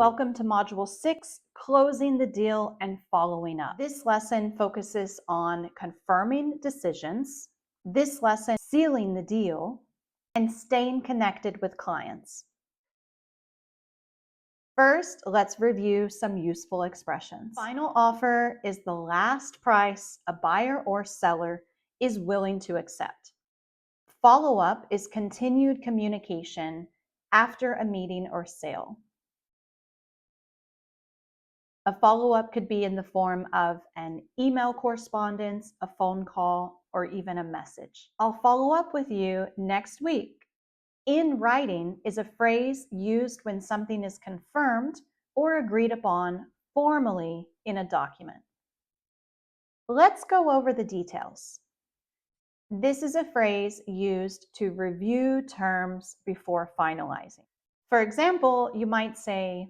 Welcome to Module 6, Closing the Deal and Following Up. This lesson focuses on confirming decisions, this lesson sealing the deal, and staying connected with clients. First, let's review some useful expressions. Final offer is the last price a buyer or seller is willing to accept. Follow-up is continued communication after a meeting or sale. A follow-up could be in the form of an email correspondence, a phone call, or even a message. I'll follow up with you next week. In writing is a phrase used when something is confirmed or agreed upon formally in a document. Let's go over the details. This is a phrase used to review terms before finalizing. For example, you might say,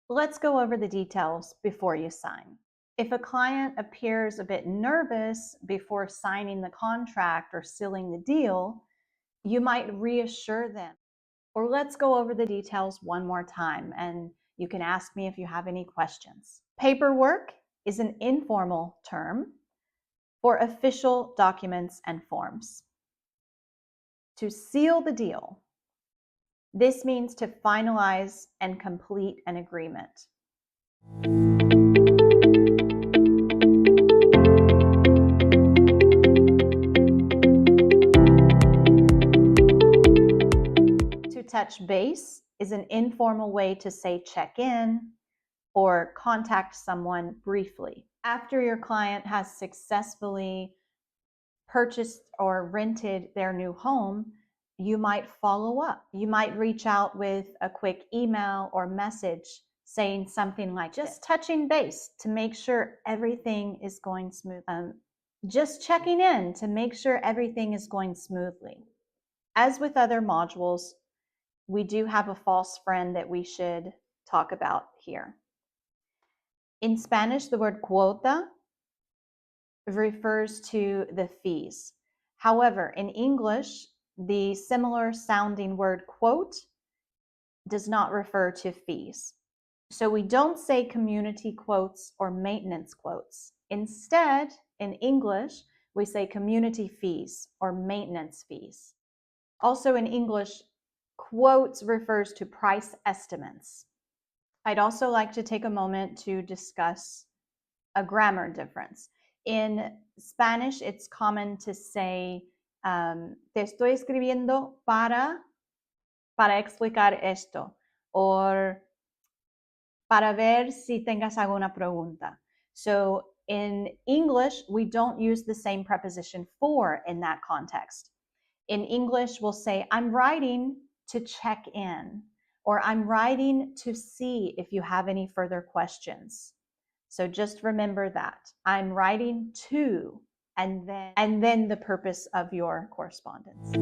let's go over the details before you sign. If a client appears a bit nervous before signing the contract or sealing the deal, you might reassure them, or let's go over the details one more time and you can ask me if you have any questions. Paperwork is an informal term for official documents and forms. To seal the deal, this means to finalize and complete an agreement. To touch base is an informal way to say check in or contact someone briefly. After your client has successfully purchased or rented their new home, you might follow up. You might reach out with a quick email or message saying something like just touching base to make sure everything is going smooth. Just checking in to make sure everything is going smoothly. As with other modules, we do have a false friend that we should talk about here. In Spanish, the word cuota refers to the fees. However, in English, the similar sounding word quote does not refer to fees. So we don't say community quotes or maintenance quotes. Instead, in English, we say community fees or maintenance fees. Also in English, quotes refers to price estimates. I'd also like to take a moment to discuss a grammar difference. In Spanish, it's common to say, te estoy escribiendo para explicar esto, or para ver si tengas alguna pregunta. So in English, we don't use the same preposition for in that context. In English, we'll say, I'm writing to check in, or I'm writing to see if you have any further questions. So just remember that. I'm writing to, and then the purpose of your correspondence.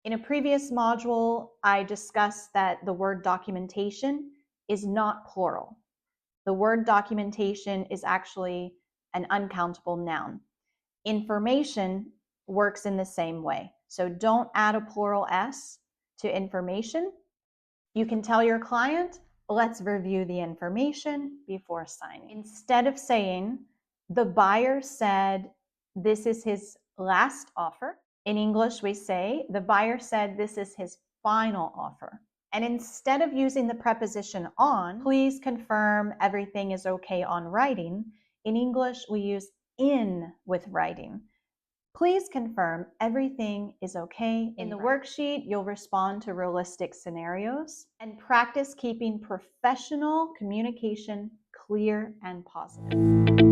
In a previous module, I discussed that the word documentation is not plural. The word documentation is actually an uncountable noun. Information works in the same way. So don't add a plural S to information. You can tell your client, let's review the information before signing. Instead of saying, the buyer said this is his last offer, in English we say, the buyer said this is his final offer. And instead of using the preposition on, please confirm everything is okay on writing. In English, we use in with writing. Please confirm everything is okay. In the worksheet, you'll respond to realistic scenarios and practice keeping professional communication clear and positive.